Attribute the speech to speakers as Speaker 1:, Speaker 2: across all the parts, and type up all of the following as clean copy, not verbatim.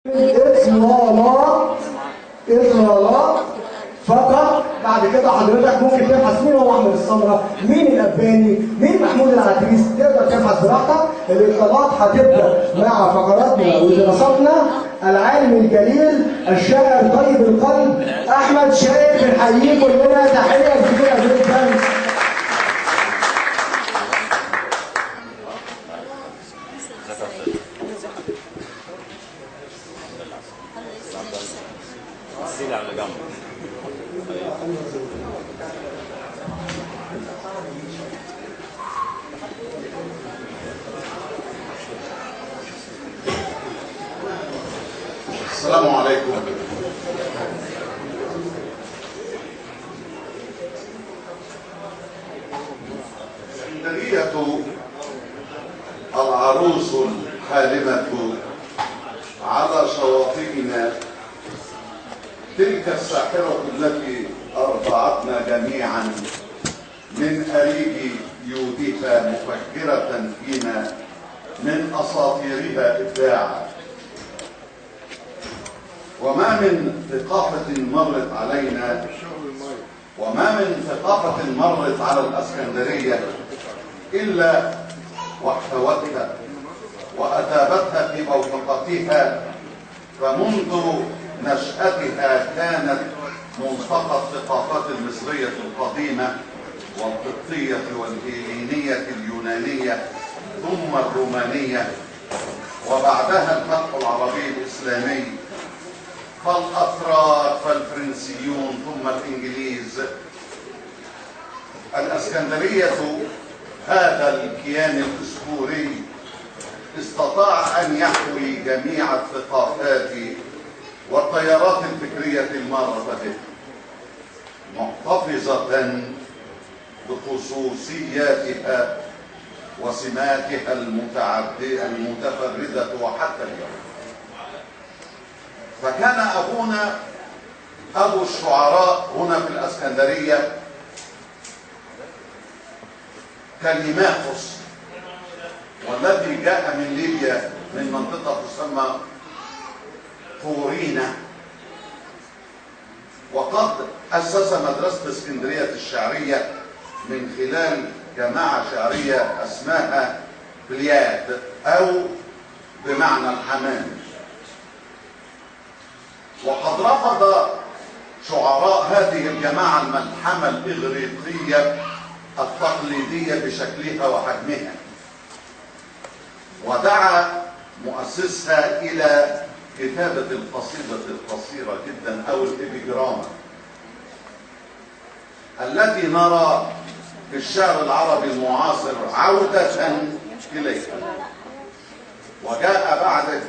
Speaker 1: إطلالات فقط. بعد كده حضرتك ممكن تبحث مين هو احمد السمره، مين الاباني، مين محمود العتريس، تقدر تبحث براحتك. الاطلالات هتبدا مع فقراتنا ودراستنا. العالم الجليل الشاعر طيب القلب احمد شايف، بنحييه كلنا تحيه كبيره جدا.
Speaker 2: السلام عليكم. اسكندرية العروس الحالمة على شواطئنا، تلك الساحرة التي أرضعتنا جميعا من أريج يوديها مفكرة فينا من أساطيرها إبداعا. وما من ثقافة مرت علينا، وما من ثقافة مرت على الإسكندرية إلا واحتوتها وأتابتها في موثقتها، فمنذ نشأتها كانت ملتقى الثقافات المصرية القديمة والقبطية والهيلينية اليونانية ثم الرومانية، وبعدها الفتح العربي الإسلامي، فالأتراك فالفرنسيون ثم الإنجليز. الإسكندرية هذا الكيان الأسطوري استطاع أن يحوي جميع الثقافات والتيارات الفكرية المارة به، محتفظة بخصوصياتها وسماتها المتفردة وحتى اليوم. فكان أبونا أبو الشعراء هنا في الإسكندرية كليماخوس، والذي جاء من ليبيا من منطقة تسمى فورينا، وقد أسس مدرسة اسكندرية الشعرية من خلال جماعة شعرية اسمها بلياد أو بمعنى الحمام. وقد رفض شعراء هذه الجماعة الملحمة الإغريقية التقليدية بشكلها وحجمها، ودعا مؤسسها إلى كتابة القصيدة القصيرة جدا أو الإبيجراما التي نرى في الشعر العربي المعاصر عودة إليها. وجاء بعد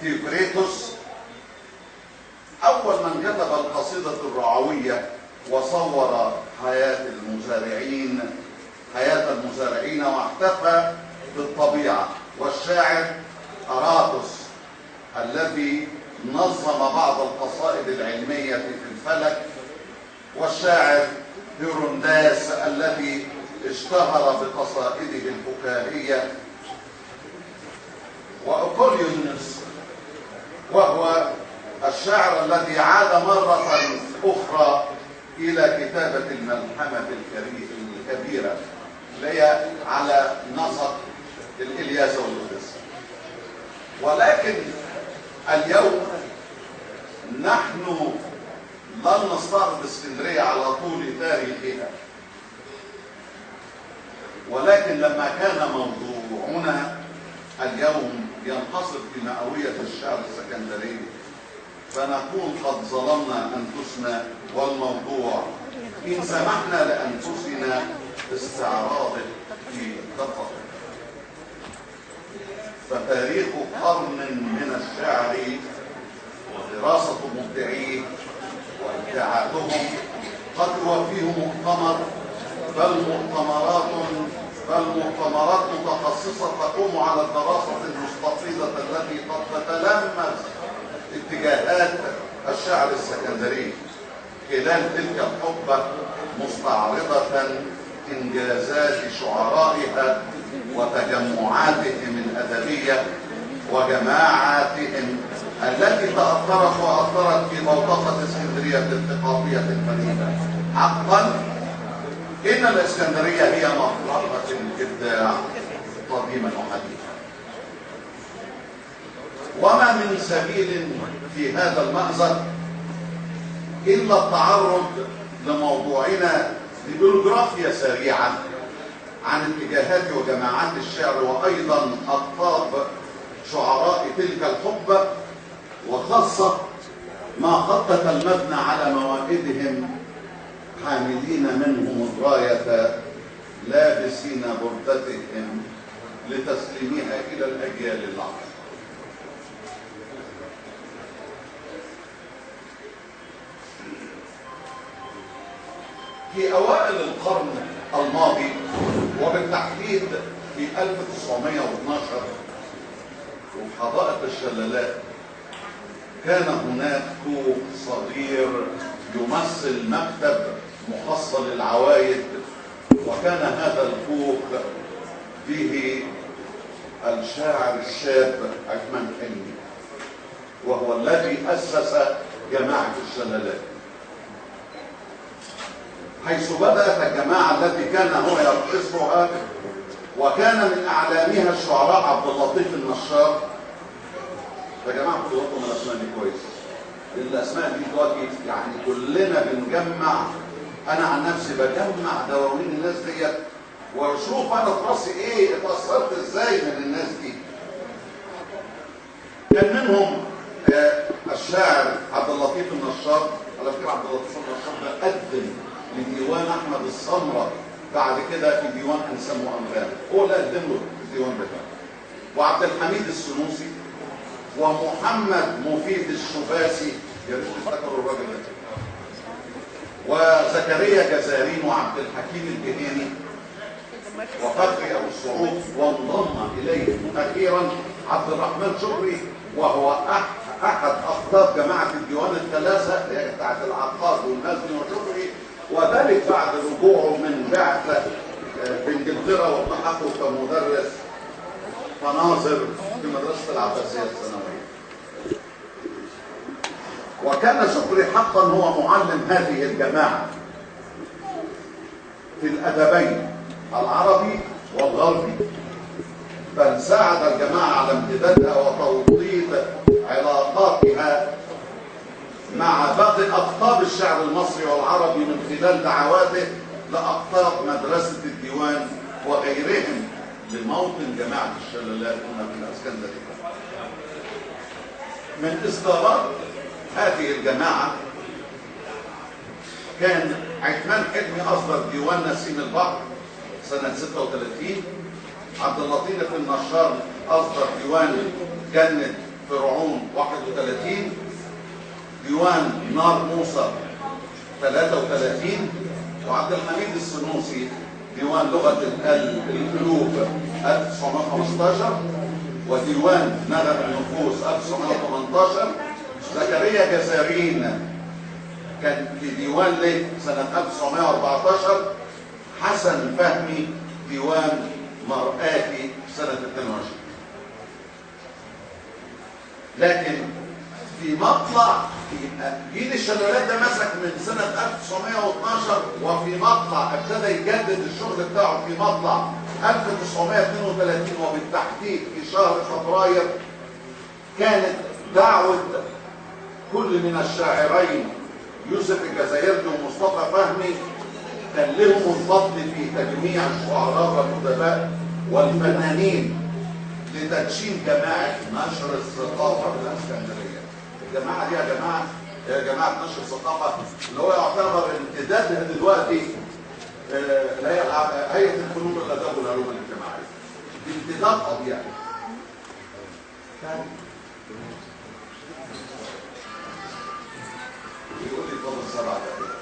Speaker 2: تيوكريتوس أول من كتب القصيدة الرعوية وصور حياة المزارعين واحتفى بالطبيعة، والشاعر أراتوس الذي نظم بعض القصائد العلمية في الفلك، والشاعر هيرونداس الذي اشتهر بقصائده الفكاهية، وأبوليونوس وهو الشاعر الذي عاد مرة أخرى إلى كتابة الملحمة الكبيرة اللي هي على نسق الإلياذة والأوديسة. ولكن اليوم نحن لن نستعرض اسكندرية على طول تاريخها، ولكن لما كان موضوعنا اليوم ينحصر في مئوية الشعر السكندري، فنكون قد ظلمنا أنفسنا والموضوع إن سمحنا لأنفسنا باستعراضه في دقة. فتاريخ قرن من الشعر ودراسة مبدعيه وإبداعاتهم قد يوفيه مؤتمر، بل مؤتمرات متخصصة تقوم على الدراسة المستفيضة التي قد تتلمس اتجاهات الشعر السكندري خلال تلك الحقبة، مستعرضة إنجازات شعرائها وتجمعاتهم الأدبية وجماعاتهم التي تأثرت وأثرت في بوتقة اسكندرية الثقافية الفريدة. حقا إن الإسكندرية هي مفرقة الإبداع قديما وحديثا، وما من سبيل في هذا المأزق إلا التعرض لموضوعنا ببيوغرافيا سريعة عن اتجاهات وجماعات الشعر، وأيضا أقطاب شعراء تلك الحقبة، وخاصة ما خطط المبنى على موائدهم حاملين منهم الراية لابسين بردتهم لتسليمها إلى الأجيال اللاحقة. في أوائل القرن الماضي وبالتحديد في 1912 وفي حدائق الشلالات كان هناك كوخ صغير يمثل مكتب مخصص للعوايد، وكان هذا الكوخ فيه الشاعر الشاب عثمان حلمي، وهو الذي أسس جماعة الشلالات، حيث بدأت الجماعة التي كان هو يرأسها، وكان من أعلامها الشعراء عبد اللطيف النشار. يا جماعة خدوا بالكم من الأسماء دي كويس، لأن الأسماء دي دلوقتي يعني كلنا بنجمع، أنا عن نفسي بجمع دواوين الناس ديت وأشوف أنا في راسي إيه، اتأثرت إزاي من الناس دي. كان منهم الشاعر عبد اللطيف النشار. على فكرة عبد اللطيف النشار ده قدم لديوان أحمد السمرة بعد كده في ديوان أنسام وأنغام، هو اللي قدم له الديوان بتاعه. وعبد الحميد السنوسي ومحمد مفيد الشباسي، يا ريت تفتكروا الراجل ده، وزكريا جزارين وعبد الحكيم الجهيني وفتحي ابو الصعود، وانضم اليهم اخيرا عبد الرحمن شكري، وهو احد اقطاب جماعه الديوان الثلاثه اللي هي بتاعت العقاد والنزمي وشكري، وذلك بعد رجوعه من بعثه في انجلترا والتحقه كمدرس مناظر في مدرسه العباسيه الثانويه. وكان شكري حقا هو معلم هذه الجماعه في الادبين العربي والغربي، بل ساعد الجماعه على امتدادها وتوطيد علاقاتها مع باقي اقطاب الشعر المصري والعربي من خلال دعواته لاقطاب مدرسه الديوان وغيرهم لموطن جماعه الشلالات هنا في الاسكندريه. من اصدارات هذه الجماعه كان عثمان حلمي اصدر ديوان نسيم البحر سنه 36، عبد اللطيف النشار اصدر ديوان جنة فرعون 31، ديوان نار موسى 33، وعبد الحميد السنوسي ديوان لغة القلوب 1915، وديوان نغم النفوس 1918. زكريا جزارين كان في ديوان له سنة 1914. حسن فهمي ديوان مرآتي سنة 22. لكن في مطلع جيل الشلالات ده مسك من سنة 1912، وفي مطلع ابتدى يجدد الشغل بتاعه في مطلع 1932، وبالتحديد في شهر فبراير كانت دعوة كل من الشاعرين يوسف الجزائري ومصطفى فهمي كان لهم الفضل في تجميع الشعراء والأدباء والفنانين لتدشين جماعة نشر الثقافة في الإسكندرية. الجماعة دي يا جماعة نشر الثقافة اللي هو يعتبر امتدادها دلوقتي هيئة الفنون والآداب والعلوم الاجتماعية. امتداد طبيعي. يقول لي فضل 7 دقايق.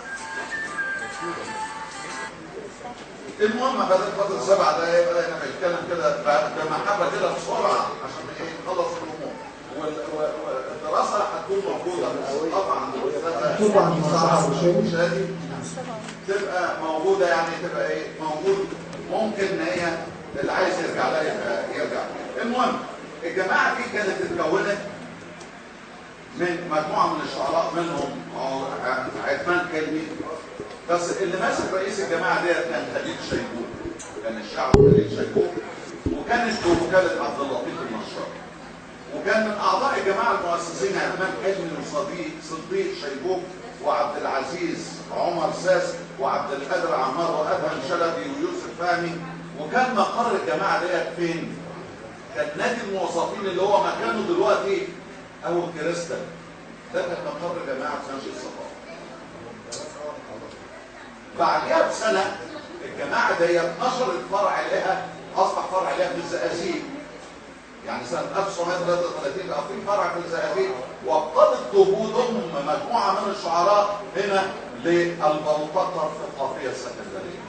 Speaker 2: المهم بدل فضل 7 دقايق بدأنا نتكلم كده بمحبة كده بسرعة عشان نخلص الأمور. والدراسة هتكون موجودة طبعا عند الأستاذة شادي تبقى موجودة، يعني تبقى موجود، ممكن ان هي اللي عايز يرجع لها يرجع. المهم الجماعه دي كانت اتكونت من مجموعه من الشعراء، منهم عثمان كلمي، بس اللي ماسك رئيس الجماعه ديت كان خليل شيبوك، كان الشاعر خليل شيبوك، وكانت بوكاله عبد اللطيف النشار. وكان من اعضاء الجماعه المؤسسين عثمان حلمي وصديق شيبوك وعبد العزيز عمر ساس وعبد القادر عمار وادهم شلبي ويوسف فهمي. وكان مقر الجماعه ديت فين؟ كان نادي الموظفين اللي هو مكانه دلوقتي او كريستال. ده كان مقر جماعه نشر الثقافه. بعدها بسنه الجماعه ديت نشرت فرع لها، اصبح فرع لها في الزقازيق. يعني سنه 1933 بقى في فرع في الزقازيق، وابتدت ضم مجموعه من الشعراء هنا للبلطقه الثقافيه السكندريه.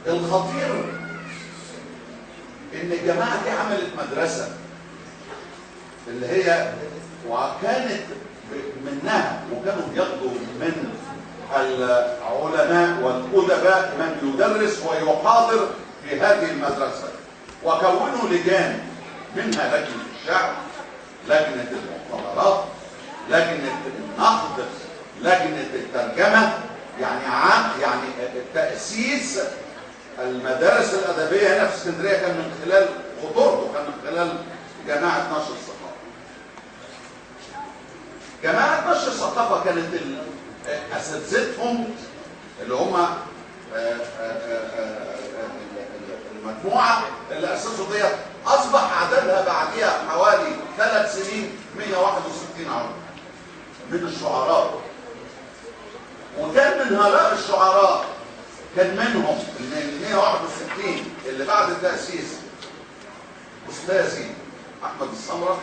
Speaker 2: الخطير ان الجماعه دي عملت مدرسه اللي هي، وكانت منها وكانوا بياخدوا من العلماء والادباء من يدرس ويحاضر في هذه المدرسه، وكونوا لجان، منها لجنه الشعر، لجنه المحاضرات، لجنه النقد، لجنه الترجمه. يعني تاسيس المدارس الادبيه هنا في اسكندريه كان من خلال خطورته، كان من خلال جماعه نشر الثقافه. جماعه نشر الثقافه كانت اساتذتهم اللي هم المجموعه اللي اسسوا ديت اصبح عددها بعديها حوالي 3 سنين 161 عضو من الشعراء. وكان من هؤلاء الشعراء كان منهم من 161 اللي بعد التأسيس أستاذي أحمد السمرة،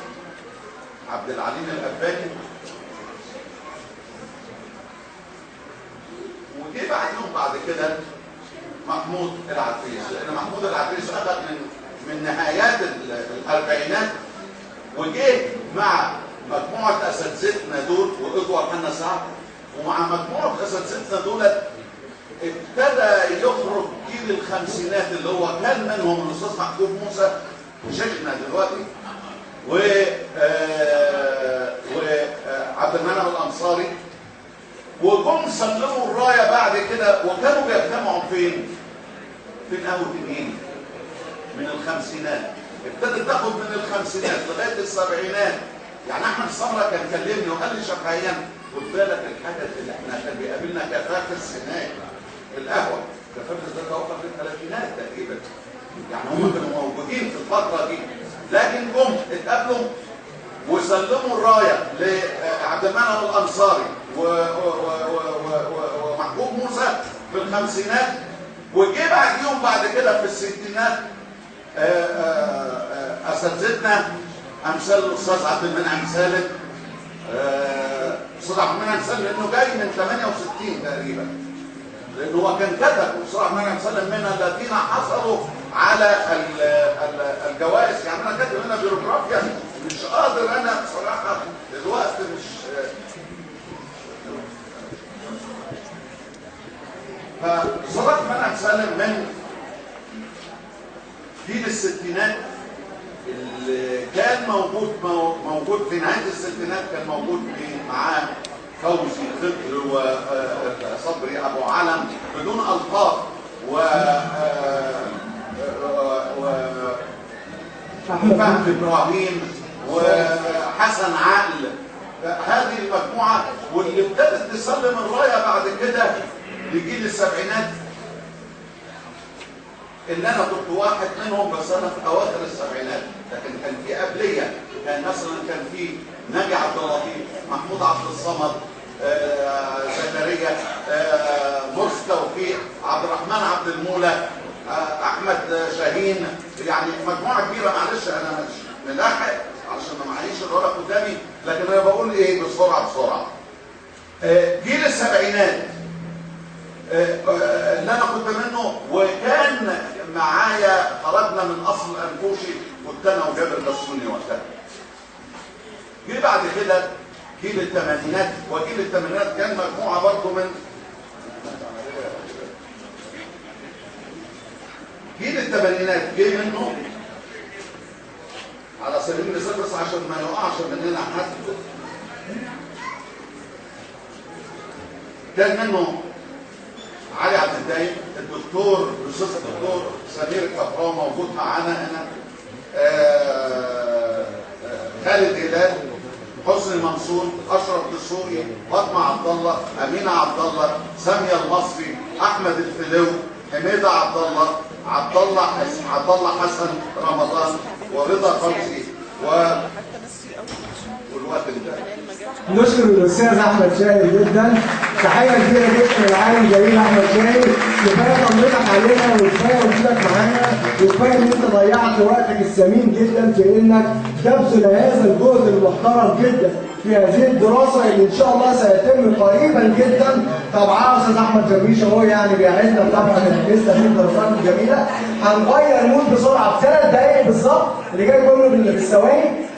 Speaker 2: عبد العليم الأباني، وجي بعدهم بعد كده محمود العتريس، لأن محمود العتريس أخذ من نهايات الأربعينات، وجه مع مجموعة أساتذتنا دول وإدوار حنا سعد، ومع مجموعة أساتذتنا دول ابتدى يخرج جيل الخمسينات اللي هو كان منهم الاستاذ محمود موسى شيخنا دلوقتي، وعبد المنعم الانصاري، وجم سلموا الرايه بعد كده. وكانوا بيجتمعوا فين؟ في قهوه النيل من الخمسينات. ابتدت تاخد من الخمسينات لغايه السبعينات. يعني احمد السمره كان كلمني وقال لي شفهيا، خد بالك الحاجه اللي احنا كان بيقابلنا كفاكس هناك القهوه، كفاكس ده توقف في الثلاثينات تقريبا، يعني هم كانوا موجودين في الفتره دي، لكن جم اتقابلوا وسلموا الرايه لعبد المنعم الانصاري ومحبوب موسى في الخمسينات. وجه بعديهم بعد كده في الستينات اساتذتنا امثال الاستاذ عبد المنعم سالم، الاستاذ عبد المنعم سالم لانه جاي من 68 تقريبا، لانه هو كان كتب الاستاذ عبد المنعم سالم من الذين حصلوا على الجوائز. يعني انا كاتب هنا بيروغرافيا مش قادر انا بصراحه دلوقتي مش فالاستاذ عبد المنعم سالم من جيل الستينات اللي كان موجود في نهايه الستينات، كان موجود معاه فوزي خضر وصبري ابو علم بدون القاب فهمي ابراهيم وحسن عقل. هذه المجموعه واللي ابتدت تسلم الرايه بعد كده لجيل السبعينات، اللي انا كنت واحد منهم، بس انا في اواخر السبعينات، لكن كان في قبليه. كان مثلا كان في ناجي عبد اللطيف، محمود عبد الصمد، زكريا، مرسي توفيق، عبد الرحمن عبد المولى، احمد شاهين. يعني مجموعه كبيره. معلش انا مش ملاحق عشان ما معيش الورق قدامي، لكن انا بقول ايه بسرعه. جيل السبعينات اللي انا كنت منه، وكان معايا خرجنا من اصل الانفوشي، كنت انا وجابر بسوني وقتها. جه بعد كده جيل الثمانينات، وجيل الثمانينات كان مجموعه برضه من جيل الثمانينات. جه منه على سبيل المثال بس عشان ما يقعش مننا حد. كان منه علي عبد الدايم، الدكتور الاستاذ الدكتور سمير الكفراوي موجود معانا هنا، خالد هلال، حسني منصور، اشرف دسوقي، فاطمه عبد الله، امينه عبد الله، ساميه المصري، احمد الفلو، حميده عبد الله، عبد الله حسن رمضان، ورضا فوزي والوقت ده.
Speaker 1: نشكر الاستاذ احمد شاهد جدا، تحيه كبيره جدا للعالم الجليل احمد شاهد. كفايه طمنك علينا وكفايه وجودك معانا وكفايه ان انت ضيعت وقتك الثمين جدا في انك تبذل هذا الجهد المحترم جدا في هذه الدراسه اللي ان شاء الله سيتم قريبا جدا طبعا. استاذ احمد جرميش اهو يعني بيعدنا طبعا لسه في الدراسات الجميله. هنغير المود بسرعه في 3 دقائق بالظبط اللي جاي كله بالثواني.